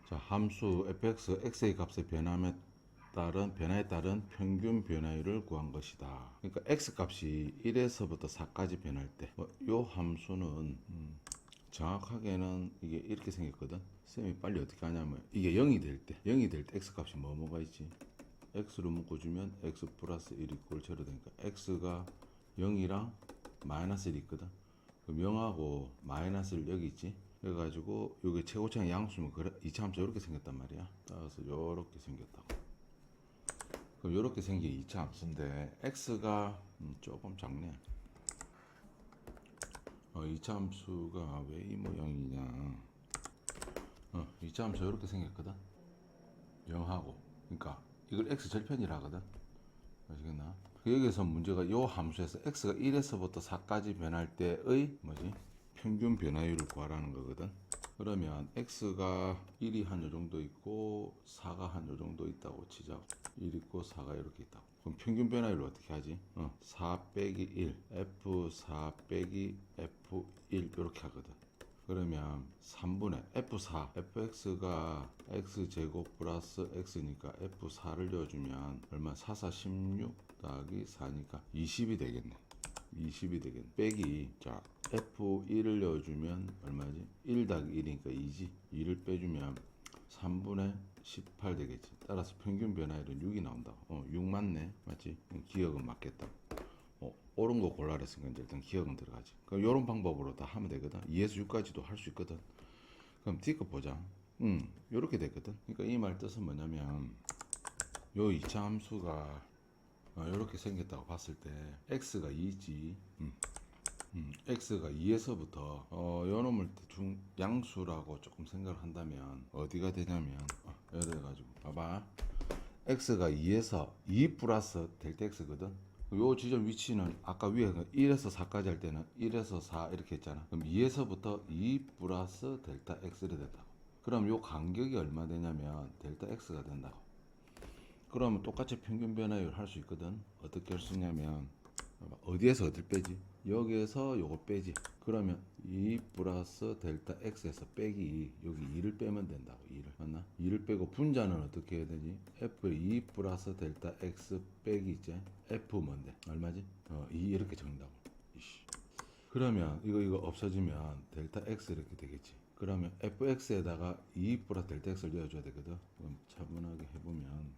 자, 함수 fx, x의 값의 변화에 따른 평균 변화율을 구한 것이다. 그러니까 x 값이 1에서부터 4까지 변할 때, 요 함수는 정확하게는 이게 이렇게 생겼거든. 쌤이 빨리 어떻게 하냐면 이게 0이 될 때, x 값이 뭐가 있지? x로 묶어주면 x 플러스 1 이꼴 제로 되니까 x가 0이랑 마이너스 1이 있거든. 그럼 0하고 마이너스를 여기 있지. 그래가지고 이게 최고차의 양수면 그래 이차함수 이렇게 생겼단 말이야. 따라서 이렇게 생겼다고. 그럼 이렇게 생긴 이차함수인데 x가 조금 작네. 이차함수가 왜 이 모양이냐? 이차함수 이렇게 생겼거든. 0하고, 그러니까 이걸 x 절편이라 하거든. 아시겠나? 여기서 문제가 이 함수에서 x가 1에서부터 4까지 변할 때의 뭐지? 평균 변화율을 구하라는 거거든. 그러면 x가 1이 한 요 정도 있고 4가 한 요 정도 있다고 치자고. 1 있고 4가 이렇게 있다고. 그럼 평균 변화율을 어떻게 하지? 4 빼기 1, f4 빼기 f1 이렇게 하거든. 그러면 3분의 f4, fx가 x제곱 플러스 x니까 f4를 넣어주면 얼마? 4, 4, 16 더하기 4니까 20이 되겠네. 20이 되겠네. 빼기, 자, f1을 넣어주면 얼마지? 1 더하기 1이니까 2지. 2를 빼주면 3분의 18 되겠지. 따라서 평균 변화율은 6이 나온다고. 6 맞네. 맞지? 기억은 맞겠다. 옳은 거 골라라 했으니까 이제 일단 기억은 들어가지. 그럼 이런 방법으로 다 하면 되거든. 2에서 6까지도 할 수 있거든. 그럼 D급 보자. 요렇게 됐거든. 그러니까 이 말 뜻은 뭐냐면 요 2차 함수가 요렇게 생겼다고 봤을 때 x가 2지. x가 2에서부터 요 놈을 대충 양수라고 조금 생각을 한다면 어디가 되냐면 이래 가지고 봐봐. x가 2에서 2 플러스 델타 x거든. 요 지점 위치는 아까 위에 1에서 4까지 할 때는 1에서 4 이렇게 했잖아. 그럼 2에서부터 2 플러스 델타 x를 된다고. 그럼 요 간격이 얼마 되냐면 델타 x가 된다고. 그러면 똑같이 평균 변화율 할 수 있거든. 어떻게 할 수 있냐면 어디에서 어딜 빼지? 여기에서 요걸 빼지. 그러면 2 플러스 델타 x에서 빼기 여기 2를 빼면 된다고. 2를 맞나? 2를 빼고 분자는 어떻게 해야 되지? f 2 플러스 델타 x 빼기 이제 f 뭔데? 얼마지? 2 이렇게 적는다고. 이씨. 그러면 이거 없어지면 델타 x 이렇게 되겠지. 그러면 fx에다가 2 플러스 델타 x를 넣어줘야 되거든. 그럼 차분하게 해보면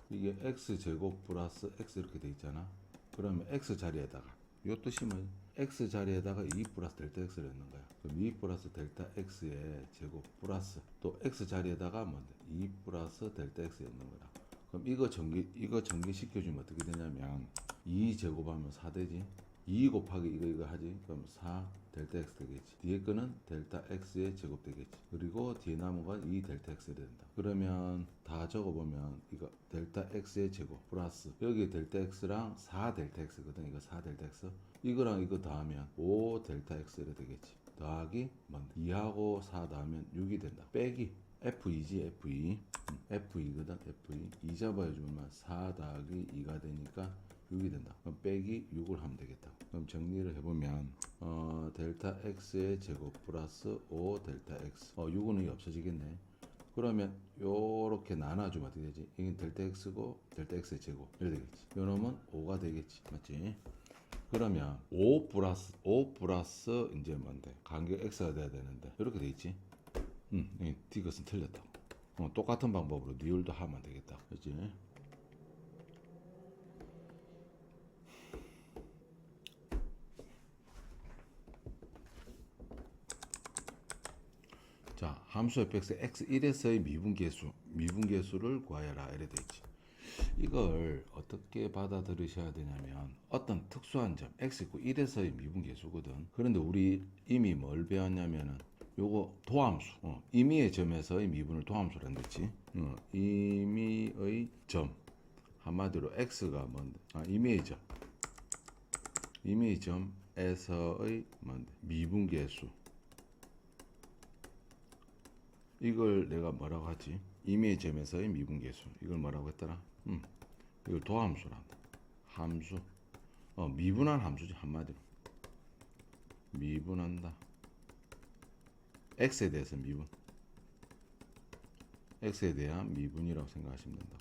이게 x 제곱 플러스 x 이렇게 돼 있잖아. 그러면 x 자리에다가 요 뜻이 뭐 x 자리에다가 2 플러스 델타 x를 넣는 거야. 그럼 2 플러스 델타 x의 제곱 플러스 또 x 자리에다가 뭔데 2 플러스 델타 x 넣는 거다. 그럼 이거 전개시켜주면 어떻게 되냐면 2 제곱하면 4 되지. 2 곱하기 이거 하지. 그럼 4 델타 x 되겠지. 뒤에 거는 델타 x의 제곱 되겠지. 그리고 뒤에 남은 건 2 델타 x 된다. 그러면 다 적어보면 이거 델타 x의 제곱 플러스 여기 델타 x랑 4 델타 x거든. 이거 4 델타 x. 이거랑 이거 더하면 5 델타 x가 되겠지. 더하기 뭔데? 2하고 4 더하면 6이 된다. 빼기 F2지 F2. F2거든. F2. 2 잡아주면 4 더하기 2가 되니까 6이 된다. 그럼 빼기 6을 하면 되겠다. 그럼 정리를 해보면 델타 x의 제곱 플러스 5 델타 x 6은 없어지겠네. 그러면 요렇게 나눠주면 어떻게 되지? 이건 델타 x고 델타 x의 제곱 이렇게 되겠지. 요 놈은 5가 되겠지. 맞지? 그러면 5 플러스 이제 뭔데? 간격 x가 돼야 되는데 이렇게 돼 있지? 이것은 틀렸다고. 똑같은 방법으로 니을도 하면 되겠다. 그렇지? 자, 함수 fx x1에서의 미분계수를 구하여라 이래 돼 있지. 이걸 어떻게 받아들이셔야 되냐면 어떤 특수한 점 x 1에서의 미분계수거든. 그런데 우리 이미 뭘 배웠냐면은 요거 도함수 임의의 점에서의 미분을 도함수라는 거지. 임의의 점 한마디로 x가 뭔데? 임의의 점에서의 뭔데? 미분계수. 이걸 내가 뭐라고 하지? 임의의 점에서의 미분계수. 이걸 뭐라고 했더라? 이걸 도함수란다. 함수. 미분한 함수지 한마디로. 미분한다. x에 대해서 미분. x에 대한 미분이라고 생각하시면 된다.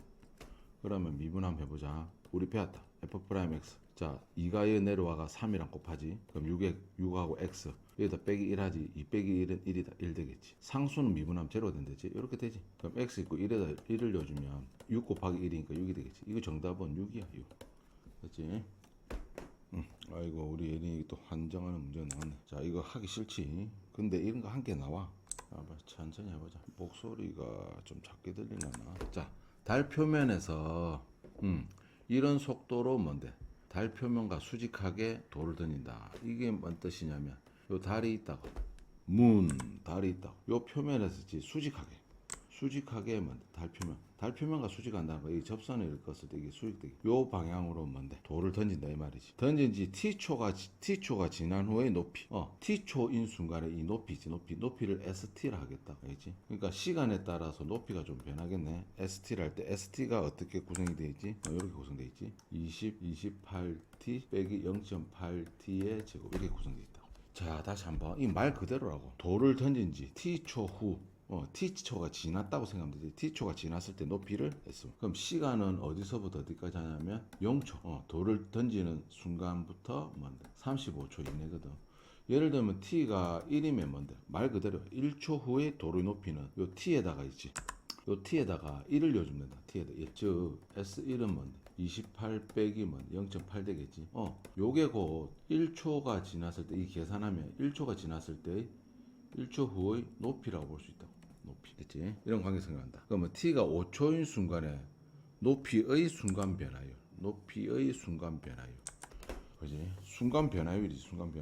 그러면 미분 한번 해보자. 우리 배웠다. f 프라임 x. 자, 2가 여 내려와가 3이랑 곱하지. 그럼 6하고 x. 여기다 빼기 1 하지. 2 빼기 1은 1이다. 1 되겠지. 상수는 미분하면 제로가 된다지. 이렇게 되지. 그럼 x 있고 1에다 1을 넣어주면 6 곱하기 1이니까 6이 되겠지. 이거 정답은 6이야. 6. 됐지? 아이고, 우리 예린이 또 한정하는 문제가 나왔네. 자, 이거 하기 싫지. 근데 이런 거 한 개 나와. 천천히 해보자. 목소리가 좀 작게 들리려나. 자, 달 표면에서 이런 속도로 뭔데? 달 표면과 수직하게 돌을 던진다. 이게 뭔 뜻이냐면 요 달이 있다고, 달이 있다고. 요 표면에서 수직하게 뭔데? 달 표면과 수직한다는 거. 이 접선을 읽었을 때 이게 수직되기. 요 방향으로 뭔데? 돌을 던진다 이 말이지. 던진지 t초가 지난 후에 높이. t초인 순간에 이 높이를 st라 하겠다. 알지? 그러니까 시간에 따라서 높이가 좀 변하겠네. st를 할 때 st가 어떻게 구성이 되어 있지? 이렇게 구성되어 있지. 28t 빼기 0.8t의 제곱 이렇게 구성되어 있다. 자, 다시 한번 이 말 그대로라고. 돌을 던진지 t초 후 t초가 지났다고 생각하면 되지. t초가 지났을 때 높이를 S. 그럼 시간은 어디서부터 어디까지 하냐면 0초. 돌을 던지는 순간부터 뭔데? 35초 이내거든. 예를 들면 t가 1이면 뭔데? 말 그대로 1초 후에 돌의 높이는 요 t에다가 있지. 요 t에다가 1을 넣어주면 된다. t에다. 즉 S1은 뭔데? 28 빼기 0.8 되겠지. 요게 곧 1초가 지났을 때, 이 계산하면 1초가 지났을 때 1초 후의 높이라고 볼 수 있다. 높이. 됐지? 이런 관계 생각한다. 그러면 t가 5초인 순간에 높이의 순간 변화율. 그지? 순간 변화율이지.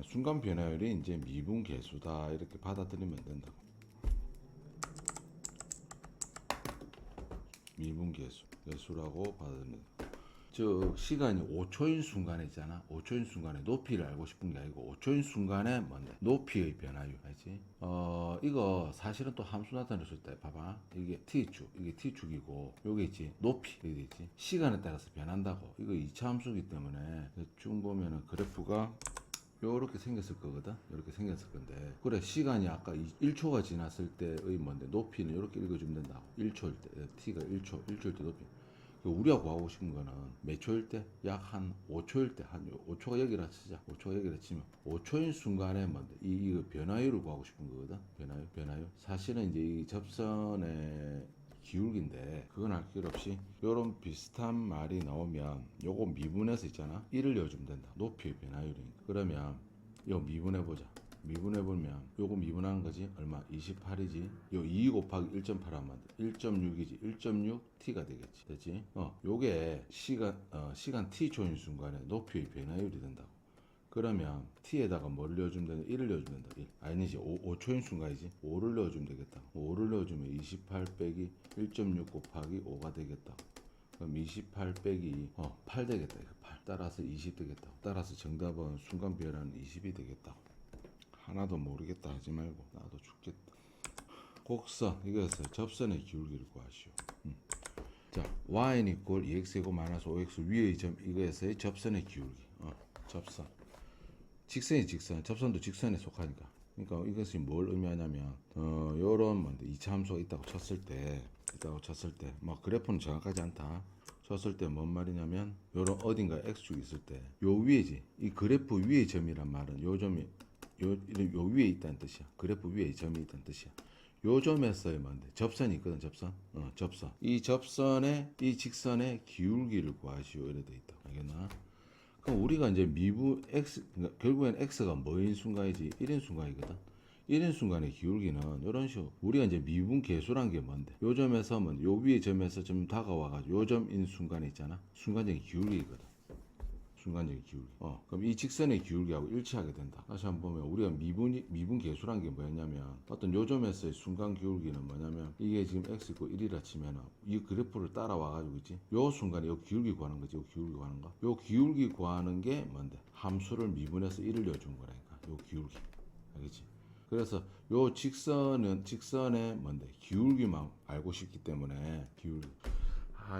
순간 변화율이 이제 미분 계수다. 이렇게 받아들이면 된다고. 미분 계수라고 받아들입니다. 즉 시간이 5초인 순간에 있잖아. 5초인 순간에 높이를 알고 싶은 게 아니고 5초인 순간에 뭔데? 높이의 변화율. 알지? 이거 사실은 또 함수 나타냈을 때 봐봐. 이게 t축이고 요게 있지. 높이. 여기 있지. 시간에 따라서 변한다고. 이거 2차 함수기 때문에 쭉 보면은 그래프가 요렇게 생겼을 거거든. 이렇게 생겼을 건데. 그래, 시간이 아까 1초가 지났을 때의 뭔데? 높이는 이렇게 읽어주면 된다고. 1초일 때. t가 1초일 때 높이. 우리가 구하고 싶은 거는 몇 초일 때? 약 한 5초일 때, 한 5초가 여기라 치자. 5초가 여기라 치면 5초인 순간에 뭔데? 이 변화율을 구하고 싶은 거거든. 변화율. 사실은 이제 이 접선의 기울기인데 그건 알 필요 없이 요런 비슷한 말이 나오면 요거 미분해서 있잖아. 1을 넣어주면 된다. 높이의 변화율이니까. 그러면 요 미분해보자. 미분해보면 요거 미분하는 거지. 얼마? 28이지. 요 2 곱하기 1.8 하면 1.6이지. 1.6t가 되겠지. 됐지? 요게 시간 t초인 순간에 높이의 변화율이 된다고. 그러면 t에다가 뭘 넣어주면 되냐? 1을 넣어주면 된다. 1. 아니지. 5초인 순간이지. 5를 넣어주면 되겠다. 5를 넣어주면 28 빼기 1.6 곱하기 5가 되겠다. 그럼 28 빼기 8 되겠다. 8. 따라서 20 되겠다. 따라서 정답은 순간 변화는 20이 되겠다. 하나도 모르겠다 하지 말고 나도 죽겠다. 곡선 이것을 접선의 기울기를 구하시오. 자, y는 이꼴 2x이고 마이너스 5x 위의 점 이거에서의 접선의 기울기. 접선. 직선이 직선. 접선도 직선에 속하니까. 그러니까 이것이 뭘 의미하냐면 요런 뭔데 2차 함수가 있다고 쳤을 때 뭐 그래프는 정확하지 않다. 쳤을 때 뭔 말이냐면 요런 어딘가 x축이 있을 때 요 위에지. 이 그래프 위의 점이란 말은 요 점이 요 위에 있다는 뜻이야. 그래프 위에 점이 있다는 뜻이야. 요 점에서의 뭔데? 접선이 있거든. 접선. 이 직선의 기울기를 구하시오. 이래 돼 있다. 알겠나? 그럼 우리가 이제 미분 x, 그러니까 결국엔 x가 뭐인 순간이지? 1인 순간이거든. 1인 순간의 기울기는 이런 식으로 우리가 이제 미분 계수란 게 뭔데? 요 점에서 뭔데? 요 위의 점에서 좀 다가와가지고 요 점인 순간에 있잖아. 순간적인 기울기거든. 순간적인 기울기. 그럼 이 직선의 기울기하고 일치하게 된다. 다시 한번 보면 우리가 미분 계수란 게 뭐였냐면 어떤 요점에서의 순간 기울기는 뭐냐면 이게 지금 x 있고 1이라 치면은 이 그래프를 따라와가지고 있지. 요 순간에 요 기울기 구하는 거지. 요 기울기 구하는 거. 요 기울기 구하는 게 뭔데? 함수를 미분해서 1을 넣어준 거라니까. 요 기울기. 알겠지? 그래서 요 직선의 뭔데? 기울기만 알고 싶기 때문에 기울기.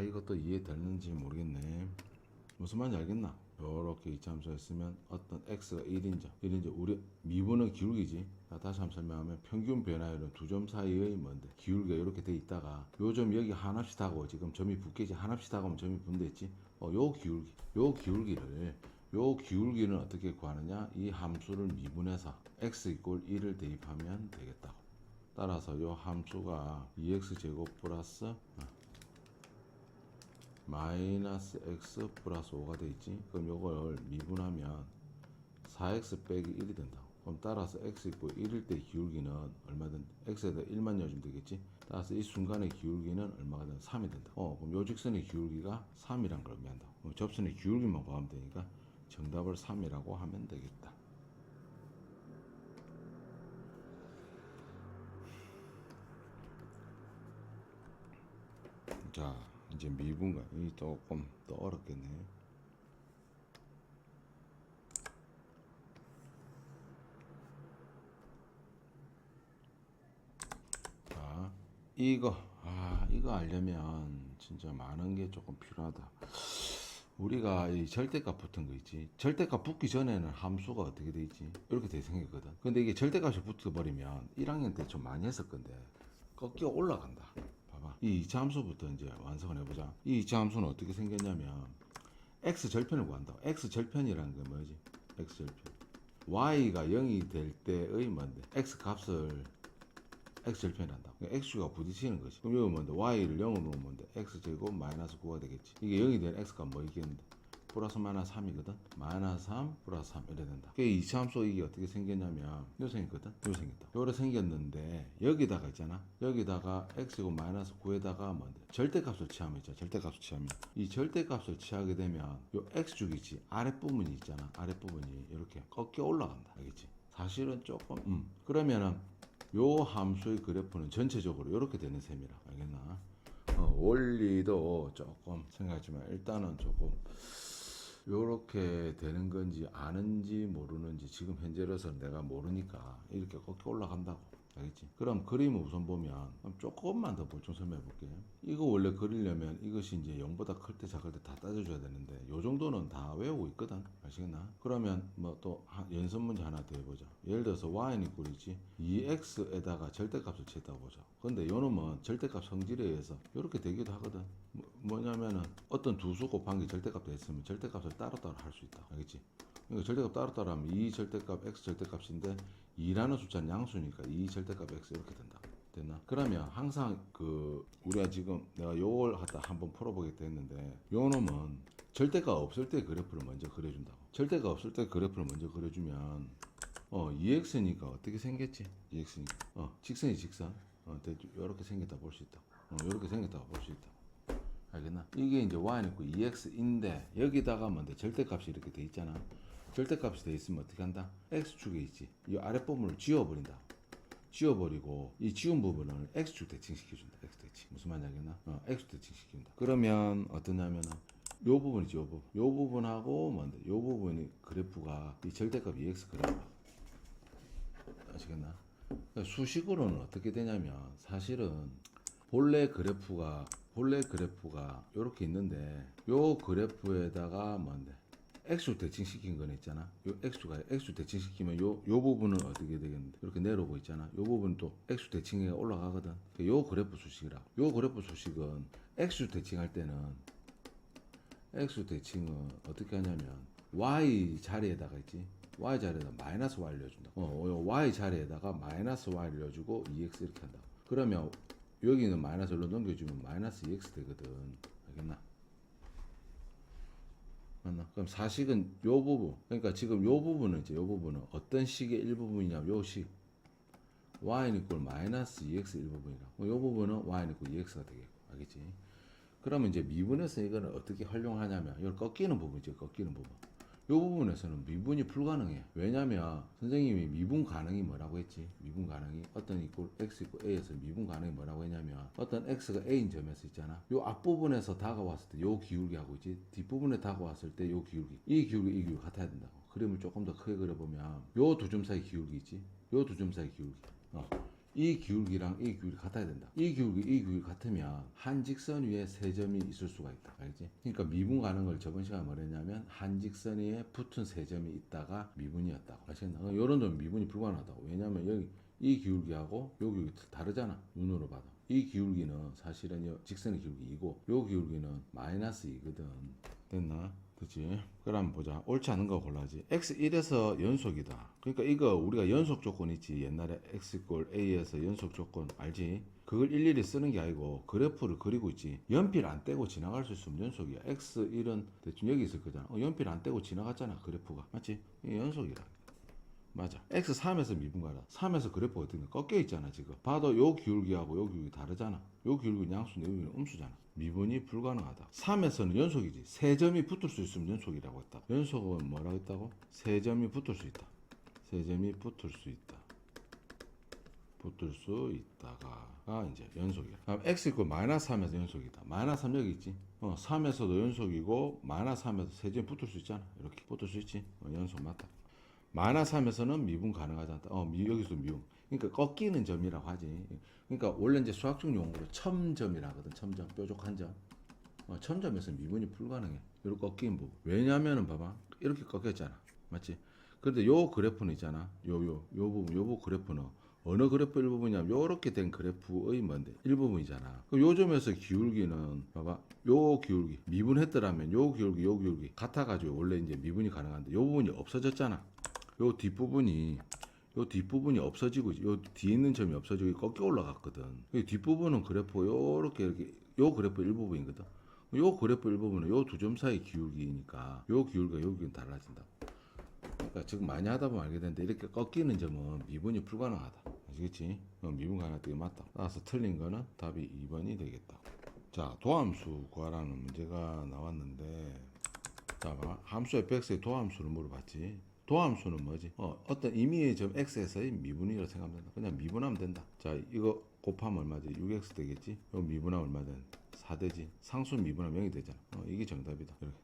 이것도 이해되는지 모르겠네. 무슨 말인지 알겠나? 요렇게 이차함수가 있으면 어떤 x가 1인정 우리 미분은 기울기지. 자, 다시 한번 설명하면 평균 변화율은 두 점 사이의 뭔데 기울기가 이렇게 돼 있다가 요 점 여기 하나씩 하고 지금 점이 붙겠지. 하나씩 하고 점이 붙는데 있지. 요 기울기는 어떻게 구하느냐? 이 함수를 미분해서 x 이꼴 1을 대입하면 되겠다고. 따라서 요 함수가 2x 제곱 플러스 마이너스 x 플러스 5가 돼 있지. 그럼 요걸 미분하면 4x 빼기 1이 된다고. 그럼 따라서 x 이꼴 1일 때 기울기는 얼마든 x에다 1만 넣어주면 되겠지. 따라서 이 순간의 기울기는 얼마가 되면 3이 된다. 그럼 요 직선의 기울기가 3이란 걸 의미한다. 그럼 접선의 기울기만 구하면 되니까 정답을 3이라고 하면 되겠다. 자, 이제 미분과 이 조금 더 어렵겠네. 자, 이거 알려면 진짜 많은 게 조금 필요하다. 우리가 이 절대값 붙은 거 있지. 절대값 붙기 전에는 함수가 어떻게 돼 있지? 이렇게 돼 생겼거든. 근데 이게 절대값이 붙어버리면 1학년 때 좀 많이 했을 건데 꺾여 올라간다. 봐봐. 이 2차 함수부터 이제 완성을 해보자. 이 2차 함수는 어떻게 생겼냐면 x 절편을 구한다. x 절편이라는 게 뭐지? x 절편. y가 0이 될 때의 뭔데? x 값을 x 절편한다. x가 부딪히는 거지. 그럼 이거 뭔데? y를 0으로 놓으면 뭔데? x제곱 마이너스 9가 되겠지. 이게 0이 된 x가 뭐 있겠는데? 플러스 마이너스 3이거든. 마이너스 3 플러스 3 이래 된다. 그게 2차 함수 이게 어떻게 생겼냐면 요 생겼거든. 요 생겼다. 요래 생겼는데 여기다가 있잖아. 여기다가 x제곱 마이너스 9에다가 뭔데? 절대값을 취하면 있잖아. 절대값을 취하면 이 절대값을 취하게 되면 요 x축이 있지. 아랫부분이 있잖아. 아랫부분이 이렇게 꺾여 올라간다. 알겠지? 사실은 조금 그러면은 요 함수의 그래프는 전체적으로 이렇게 되는 셈이라. 알겠나? 원리도 조금 생각하지만 일단은 조금 요렇게 되는 건지 아는지 모르는지 지금 현재로서 내가 모르니까 이렇게 꺾여 올라간다고. 알겠지? 그럼 그림을 우선 보면 조금만 더 보충 설명해 볼게. 이거 원래 그리려면 이것이 이제 0보다 클 때 작을 때 다 따져줘야 되는데 요 정도는 다 외우고 있거든. 아시겠나? 그러면 뭐 또 연습 문제 하나 더 해보자. 예를 들어서 y는 이꼴이지 2x에다가 절대값을 취했다고 보자. 근데 요 놈은 절대값 성질에 의해서 이렇게 되기도 하거든. 뭐냐면은 어떤 두 수 곱한 게 절대값 됐으면 절대값을 따로따로 할 수 있다. 알겠지? 그러니까 절대값 따로따로 하면 2 절대값 x 절대값인데 2라는 숫자는 양수니까 2 절대값 x 이렇게 된다. 됐나? 그러면 항상 우리가 지금 내가 요걸 갖다 한번 풀어보겠다 했는데 요 놈은 절대가 없을 때 그래프를 먼저 그려준다고. 절대가 없을 때 그래프를 먼저 그려주면 2x니까 어떻게 생겼지? 2x니까 직선이 직선 이렇게 생겼다 볼 수 있다. 이렇게 생겼다고 볼 수 있다. 알겠나? 이게 이제 y는 있고 2x인데 여기다가 뭔데 절대값이 이렇게 돼 있잖아. 절대값이 돼 있으면 어떻게 한다? x축에 있지. 이 아랫부분을 지워버린다. 지워버리고 이 지운 부분을 x축 대칭시켜준다. x 대칭. 무슨 말인지 알겠나? x축 대칭시킨다. 그러면 어떠냐면은 요 부분이지. 요 부분하고 뭔데? 요 부분이 그래프가 이 절대값 2x 그래프. 아시겠나? 그러니까 수식으로는 어떻게 되냐면 사실은 본래 그래프가 이렇게 있는데 요 그래프에다가 뭔데? x축 대칭시킨 거는 있잖아. 요 x축 대칭시키면 요 부분은 어떻게 되겠는데? 이렇게 내려오고 있잖아. 요 부분 또 x축 대칭에 올라가거든. 요 그래프 수식이라. 요 그래프 수식은 x축 대칭할 때는 x축 대칭은 어떻게 하냐면 y 자리에다가 있지. y 자리에다 마이너스 y를 넣어준다. y 자리에다가 마이너스 y를 넣어주고 2x 이렇게 한다. 그러면 여기는 마이너스로 넘겨주면 마이너스 2x 되거든. 알겠나? 맞나? 그럼 사식은 요 부분. 그러니까 지금 요 부분은 이제 요 부분은 어떤 식의 일부분이냐면 요 식. y는 이꼴 마이너스 2x 일부분이라. 요 부분은 y는 이꼴 2x가 되겠고. 알겠지? 그러면 이제 미분에서 이거는 어떻게 활용하냐면 이걸 꺾이는 부분이죠. 꺾이는 부분. 이 부분에서는 미분이 불가능해. 왜냐면 선생님이 미분 가능이 뭐라고 했지? 미분 가능이 어떤 이꼴 x 이꼴 a에서 미분 가능이 뭐라고 했냐면 어떤 x가 a인 점에서 있잖아. 요 앞부분에서 다가왔을 때 요 기울기 하고 있지. 뒷부분에 다가왔을 때 요 기울기. 이 기울기 같아야 된다고. 그림을 조금 더 크게 그려보면 요 두 점 사이 기울기 있지. 요 두 점 사이 기울기. 이 기울기랑 이 기울기 같아야 된다. 이 기울기 같으면 한 직선 위에 세 점이 있을 수가 있다. 알지? 그러니까 미분 가는 걸 저번 시간에 뭐랬냐면 한 직선 위에 붙은 세 점이 있다가 미분이었다고. 아시겠나? 요런 점은 미분이 불가능하다고. 왜냐면 여기 이 기울기하고 요 기울기 다르잖아. 눈으로 봐도. 이 기울기는 사실은 요 직선의 기울기 2고 요 기울기는 마이너스 2거든. 됐나? 그치? 그럼 보자. 옳지 않은 거 골라야지. x1에서 연속이다. 그러니까 이거 우리가 연속 조건 있지. 옛날에 x = a에서 연속 조건 알지? 그걸 일일이 쓰는 게 아니고 그래프를 그리고 있지. 연필 안 떼고 지나갈 수 있으면 연속이야. x1은 대충 여기 있을 거잖아. 연필 안 떼고 지나갔잖아. 그래프가. 맞지? 이게 연속이라. 맞아. x3에서 미분가라. 3에서 그래프가 어떻게 꺾여 있잖아. 지금 봐도 요 기울기하고 요 기울기 다르잖아. 요 기울기는 양수인데 요 기울기는 음수잖아. 미분이 불가능하다. 3에서는 연속이지. 세 점이 붙을 수 있으면 연속이라고 했다. 연속은 뭐라고 했다고? 세 점이 붙을 수 있다. 세 점이 붙을 수 있다. 붙을 수 있다가 이제 연속이야. 그럼 x = -3에서 연속이다. -3 여기 있지. 3에서도 연속이고 -3에서 세 점이 붙을 수 있잖아. 이렇게 붙을 수 있지. 연속 맞다. -3에서는 미분 가능하지 않다. 여기서 미분. 그러니까 꺾이는 점이라고 하지. 그러니까 원래 이제 수학적 용어로 첨점이라 하거든. 첨점, 뾰족한 점. 첨점에서 미분이 불가능해. 이렇게 꺾인 부분. 왜냐면은 봐봐. 이렇게 꺾였잖아. 맞지? 근데 요 그래프는 있잖아. 요 그래프는 어느 그래프 일부분이냐면 요렇게 된 그래프의 뭔데? 일부분이잖아. 요 점에서 기울기는 봐봐. 요 기울기 미분했더라면 요 기울기 같아가지고 원래 이제 미분이 가능한데 요 부분이 없어졌잖아. 요 뒷부분이 없어지고 요 뒤에 있는 점이 없어지고 꺾여 올라갔거든. 이 뒷부분은 그래프 요렇게 이렇게 요 그래프 일부분이거든. 요 그래프 일부분은 요 두 점 사이 기울기니까 요 기울기가 요 기울기는 달라진다. 그러니까 지금 많이 하다 보면 알게 되는데 이렇게 꺾이는 점은 미분이 불가능하다. 아시겠지? 미분 가능하다. 이게 맞다. 따라서 틀린 거는 답이 2번이 되겠다. 자, 도함수 구하라는 문제가 나왔는데 자, 봐. 함수 fx의 도함수를 물어봤지. 도함수는 뭐지? 어떤 임의의 점 x에서의 미분이라고 생각하면 된다. 그냥 미분하면 된다. 자, 이거 곱하면 얼마지? 6x 되겠지? 이거 미분하면 얼마 되는? 4되지. 상수 미분하면 0이 되잖아. 이게 정답이다. 이렇게.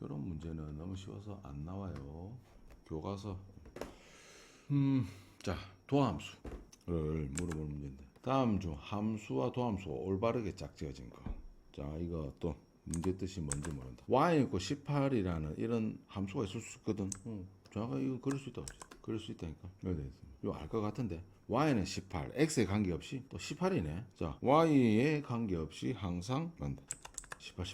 이런 문제는 너무 쉬워서 안 나와요. 교과서. 자, 도함수를 물어보는 문제인데. 다음 중 함수와 도함수가 올바르게 짝지어진 거. 자, 이거 또 문제 뜻이 뭔지 모른다. y = 18이라는 이런 함수가 있을 수 있거든. 정확하게 이거 그릴 수 있다. 그릴 수 있다니까. 이거 알 것 같은데. y는 18, x에 관계없이 또 18이네. 자, y에 관계없이 항상 뭔데? 18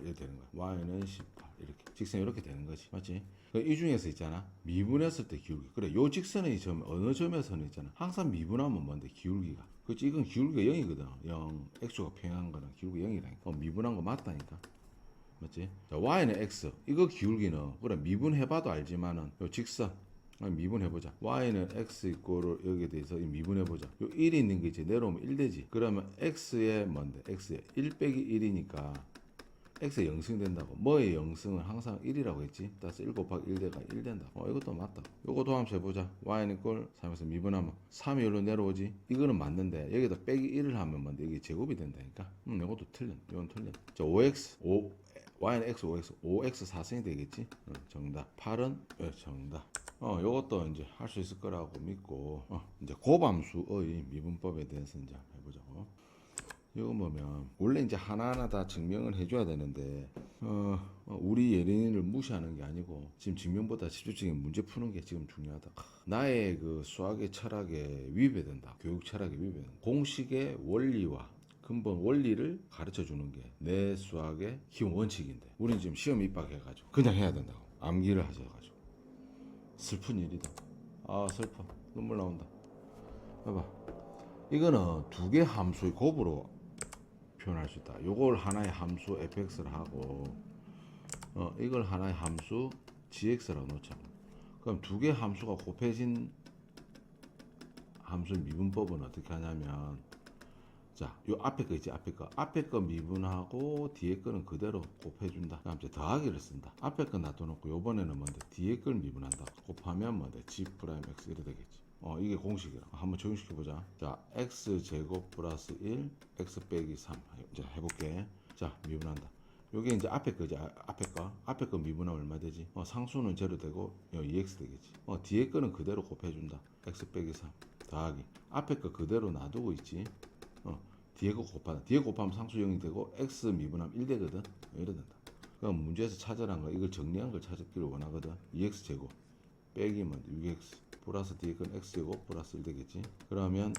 이렇게 되는 거야. y는 18 이렇게 직선이 이렇게 되는 거지. 맞지? 이 중에서 있잖아. 미분했을 때 기울기. 그래, 요 직선의 점 어느 점에서는 있잖아. 항상 미분하면 뭔데? 기울기가. 그렇지? 이건 기울기가 0이거든. 0. x가 평행한 거는 기울기 0이라니까. 미분한 거 맞다니까. 맞지? 자, y는 x. 이거 기울기는 그래 미분해봐도 알지만은 요 직선 미분해보자. y는 x 이꼬를 여기에 대해서 미분해보자. 요 1이 있는 게 이제 내려오면 1 되지. 그러면 x의 뭔데? x의 1 빼기 1이니까 x의 0승 된다고. 뭐의 0승은 항상 1이라고 했지. 따라서 1 곱하기 1대가 1 된다. 이것도 맞다. 요거 도함수 해보자. y는 꼴 3에서 미분하면 3이 여기로 내려오지. 이거는 맞는데 여기다 빼기 1을 하면 뭔데? 이게 제곱이 된다니까. 이것도 틀린. 이건 틀린. 자, 5x y는 x 5x 5x 4승이 되겠지. 정답. 8은 정답. 요것도 이제 할 수 있을 거라고 믿고 이제 곱함수의 미분법에 대해서 이제 해보자고. 이거 보면 원래 이제 하나하나 다 증명을 해줘야 되는데 우리 예린이를 무시하는 게 아니고 지금 증명보다 집중적인 문제 푸는 게 지금 중요하다. 나의 그 수학의 철학에 위배된다. 교육 철학에 위배된다. 공식의 원리와 근본 원리를 가르쳐 주는 게 내 수학의 기본 원칙인데 우리는 지금 시험 입학해가지고 그냥 해야 된다고 암기를 하셔가지고 슬픈 일이다. 슬퍼. 눈물 나온다. 봐봐. 이거는 두 개 함수의 곱으로 표현할 수 있다. 요걸 하나의 함수 fx를 하고 이걸 하나의 함수 gx라고 놓자. 그럼 두 개 함수가 곱해진 함수의 미분법은 어떻게 하냐면 자, 요 앞에 거 있지, 앞에 거 미분하고 뒤에 거는 그대로 곱해준다. 그다음 이제 더하기를 쓴다. 앞에 거 놔둬놓고 요번에는 뭔데? 뒤에 걸 미분한다. 곱하면 뭔데? g 프라임 x 이래 되겠지. 이게 공식이야. 한번 적용시켜보자. 자, x 제곱 플러스 1, x 빼기 3. 이제 해볼게. 자, 미분한다. 요게 이제 앞에 거지, 앞에 거 미분하면 얼마 되지? 상수는 제로 되고 2x 되겠지. 뒤에 거는 그대로 곱해준다. x 빼기 3. 더하기 앞에 거 그대로 놔두고 있지. 뒤에 거 곱하다. 뒤에 곱하면 상수 0이 되고 x 미분하면 1 되거든. 이래 된다. 그럼 문제에서 찾으라는 거 이걸 정리한 걸 찾기를 원하거든. 2x 제곱 빼기 6x 플러스 뒤에 건 x 제곱 플러스 1 되겠지. 그러면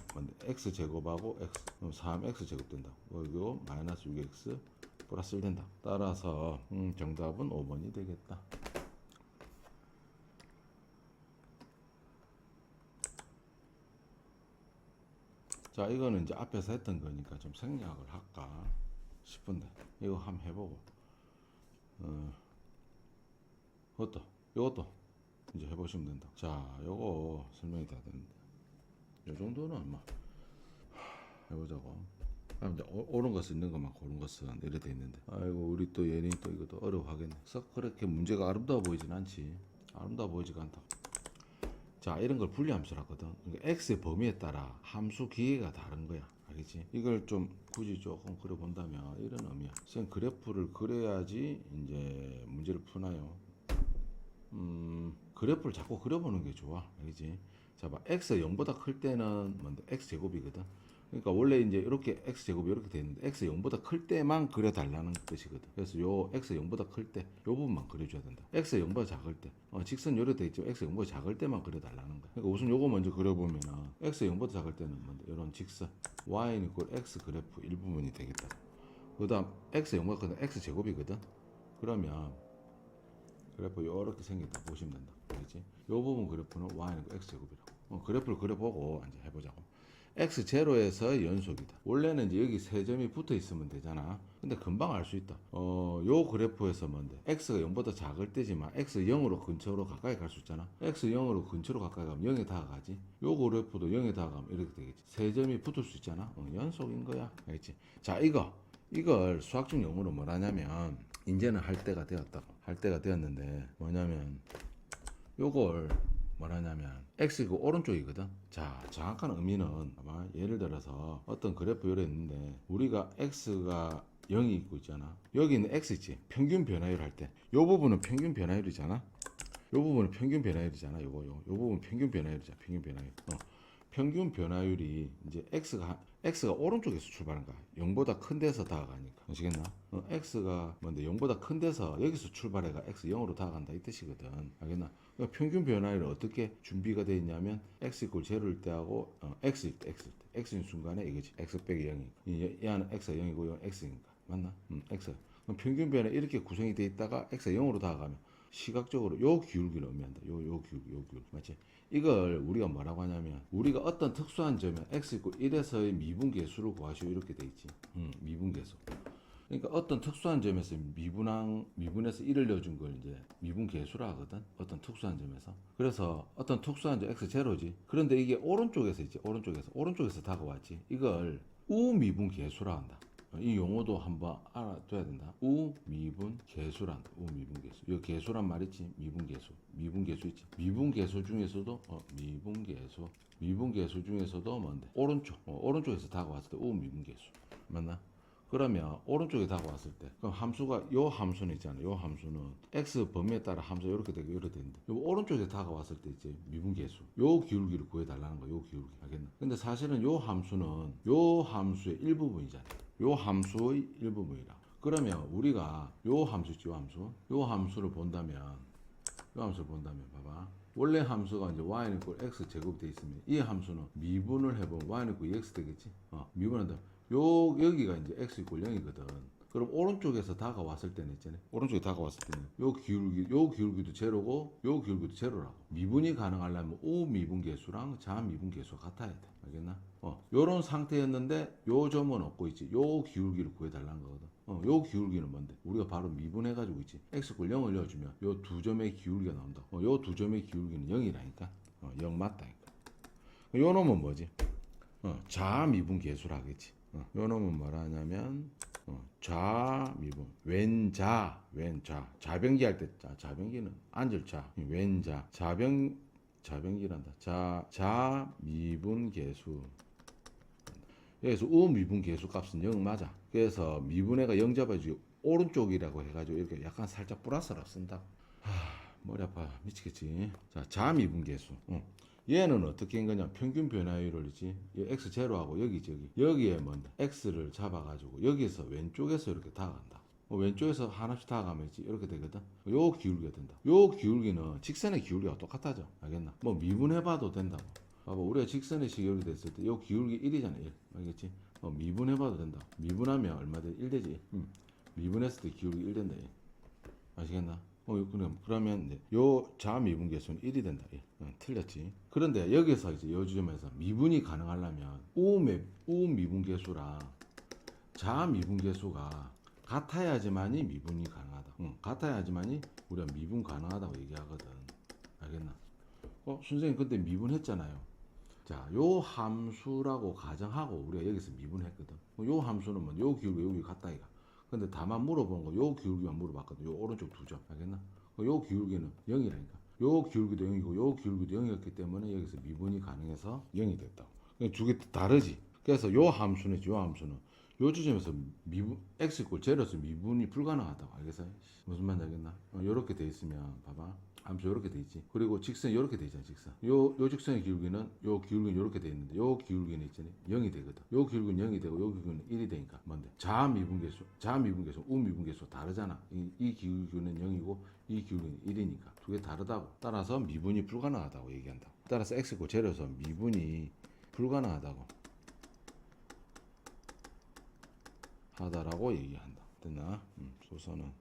x 제곱하고 x 그럼 3x 제곱 된다. 그리고 마이너스 6x 플러스 1 된다. 따라서 정답은 5번이 되겠다. 자, 이거는 이제 앞에서 했던 거니까 좀 생략을 할까 싶은데 이거 한번 해보고 이것도 이제 해보시면 된다. 자, 요거 설명이 다 되는데 요 정도는 뭐 해보자고. 그럼 이제 옳은 것은 있는 것만 고른 것은 이래 돼 있는데, 아이고 우리 또 예린이 또 이것도 어려워하겠네. 썩 그렇게 문제가 아름다워 보이진 않지. 아름다워 보이지가 않다. 자, 이런 걸 분리함수라 하거든. 그러니까 x의 범위에 따라 함수 기계가 다른 거야. 알겠지? 이걸 좀 굳이 조금 그려본다면 이런 의미야. 선 그래프를 그려야지 이제 문제를 푸나요? 그래프를 자꾸 그려보는 게 좋아. 알겠지? 자, 봐. x 0보다 클 때는 뭔데? x 제곱이거든. 그러니까 원래 이제 이렇게 x 제곱이 이렇게 돼 있는데 x 0보다 클 때만 그려달라는 뜻이거든. 그래서 요 x 0보다 클 때 요 부분만 그려줘야 된다. x 0보다 작을 때 직선 요래 돼 있죠. x 0보다 작을 때만 그려달라는 거야. 그러니까 우선 요거 먼저 그려보면은 x 0보다 작을 때는 뭔데? 이런 직선 y 이퀄 x 그래프 일부분이 되겠다. 그 다음 x 0보다 크면 x 제곱이거든. 그러면 그래프 요렇게 생긴다 보시면 된다. 알겠지? 요 부분 그래프는 y는 x 제곱이라고. 그래프를 그려보고 이제 해보자고. x0에서 연속이다. 원래는 이제 여기 세 점이 붙어 있으면 되잖아. 근데 금방 알 수 있다. 요 그래프에서 뭔데? x가 0보다 작을 때지만 x 0으로 근처로 가까이 갈 수 있잖아. x 0으로 근처로 가까이 가면 0에 다가가지. 요 그래프도 0에 다가가면 이렇게 되겠지. 세 점이 붙을 수 있잖아. 연속인 거야. 알겠지? 자, 이걸 수학적 용어로 뭐라냐면 이제는 할 때가 되었다고. 할 때가 되었는데 뭐냐면 요걸 뭐라냐면 x가 오른쪽이거든. 자, 정확한 의미는 아마 예를 들어서 어떤 그래프 요래 있는데 우리가 x가 0이 있고 있잖아. 여기는 x 있지. 평균 변화율 할 때 요 부분은 평균 변화율이잖아. 요 부분은 평균 변화율이잖아. 요 부분 평균 변화율이잖아. 평균 변화율. 평균 변화율이 이제 x가 오른쪽에서 출발한 거야. 0보다 큰 데서 다가가니까. 아시겠나? x가 뭔데 0보다 큰 데서 여기서 출발해가 x 0으로 다가간다 이 뜻이거든. 알겠나? 그러니까 평균 변화율은 어떻게 준비가 되어 있냐면 x 이퀄 0일 때하고 x일 때 x인 순간에 이거지. x 빼기 0이니까. 이 안은 x가 0이고 이건 x니까. 맞나? x. 그럼 평균 변화 이렇게 구성이 돼 있다가 x가 0으로 다가가면 시각적으로 요 기울기를 의미한다. 요 기울기. 맞지? 이걸 우리가 뭐라고 하냐면 우리가 어떤 특수한 점에 x 이퀄 1에서의 미분계수를 구하시오 이렇게 돼 있지. 미분계수. 그러니까 어떤 특수한 점에서 미분에서 1을 넣어준 걸 이제 미분계수라 하거든. 어떤 특수한 점에서. 그래서 어떤 특수한 점 x 제로지. 그런데 이게 오른쪽에서 있지. 오른쪽에서 다가왔지. 이걸 우미분계수라 한다. 이 용어도 한번 알아둬야 된다. 우미분계수란다. 우미분계수. 이 계수란 말 있지. 미분계수 있지. 미분계수 중에서도 미분계수 중에서도 뭔데? 오른쪽에서 다가왔을 때 우미분계수. 맞나? 그러면 오른쪽에 다가왔을 때 그럼 함수가 요 함수는 있잖아요. 요 함수는 x 범위에 따라 함수가 이렇게 되고 이렇게 되는데 요 오른쪽에 다가왔을 때 이제 미분계수 요 기울기를 구해달라는 거야. 요 기울기. 알겠나? 근데 사실은 요 함수는 요 함수의 일부분이잖아요. 요 함수의 일부분이라. 그러면 우리가 요 함수 있지. 요 함수를 본다면 봐봐. 원래 함수가 이제 y는 이퀄 x 제곱 돼 있으면 이 함수는 미분을 해보면 y는 이퀄 x 되겠지. 미분한다. 여기가 이제 x 이퀄 0이거든. 그럼 오른쪽에서 다가왔을 때는 있잖아요. 오른쪽에 다가왔을 때는 요 기울기도 제로고 요 기울기도 제로라고. 미분이 가능하려면 우미분계수랑 자미분계수가 같아야 돼. 알겠나? 요런 상태였는데 요 점은 없고 있지. 요 기울기를 구해달라는 거거든. 요 기울기는 뭔데? 우리가 바로 미분해가지고 있지. x 이퀄 0을 넣어주면 요 두 점의 기울기가 나온다. 요 두 점의 기울기는 0이라니까. 0 맞다니까. 요 놈은 뭐지? 자미분계수라 하겠지. 요 놈은 뭐라 하냐면 좌미분 자변기 할 때 자변기는 앉을 자 왼자 자변기란다. 자미분계수. 여기서 우미분계수 값은 0 맞아. 그래서 미분해가 0 잡아주고 오른쪽이라고 해가지고 이렇게 약간 살짝 플러스로 쓴다. 머리 아파 미치겠지. 자, 자미분계수. 얘는 어떻게 한 거냐? 평균 변화율을이지. x 제로하고 여기에 뭔데? x를 잡아가지고 여기서 왼쪽에서 이렇게 다가간다. 왼쪽에서 하나씩 다가가면 이렇게 되거든. 요 기울기가 된다. 요 기울기는 직선의 기울기가 똑같아져. 알겠나? 뭐 미분해봐도 된다고. 봐봐, 우리가 직선의 식이 됐을 때 요 기울기 1이잖아. 1. 알겠지? 미분해봐도 된다. 미분하면 얼마 돼? 1 되지. 미분했을 때 기울기 1 된다. 1. 아시겠나? 그러면 이제 요 자미분계수는 1이 된다. 틀렸지. 그런데 여기서 이제 요 지점에서 미분이 가능하려면 우미분계수랑 자미분계수가 같아야지만이 미분이 가능하다. 같아야지만이 우리가 미분 가능하다고 얘기하거든. 알겠나? 선생님 근데 미분했잖아요. 자, 요 함수라고 가정하고 우리가 여기서 미분했거든. 요 함수는 뭐 요 기울기 여기 같다 이가. 근데 다만 물어본 거 요 기울기만 물어봤거든. 요 오른쪽 두 점. 알겠나? 요 기울기는 0이라니까. 요 기울기도 0이고 요 기울기도 0이었기 때문에 여기서 미분이 가능해서 0이 됐다. 두 개 다르지. 그래서 요 함수는 요 지점에서 미분 x 꼴 제로에서 미분이 불가능하다고. 알겠어요? 무슨 말인지 알겠나? 요렇게 돼 있으면 봐봐. 함수 요렇게 돼 있지. 그리고 직선이 요렇게 돼 있잖아. 직선. 요 직선의 기울기는 요 기울기는 요렇게 돼 있는데 요 기울기는 있잖아. 0이 되거든. 요 기울기는 0이 되고 요 기울기는 1이 되니까 뭔데? 자미분계수, 우미분계수 다르잖아. 이 기울기는 0이고 이 기울기는 1이니까 두 개 다르다고. 따라서 미분이 불가능하다고 얘기한다. 따라서 x고 제로에서 미분이 불가능하다고 하다라고 얘기한다. 됐나? 소서는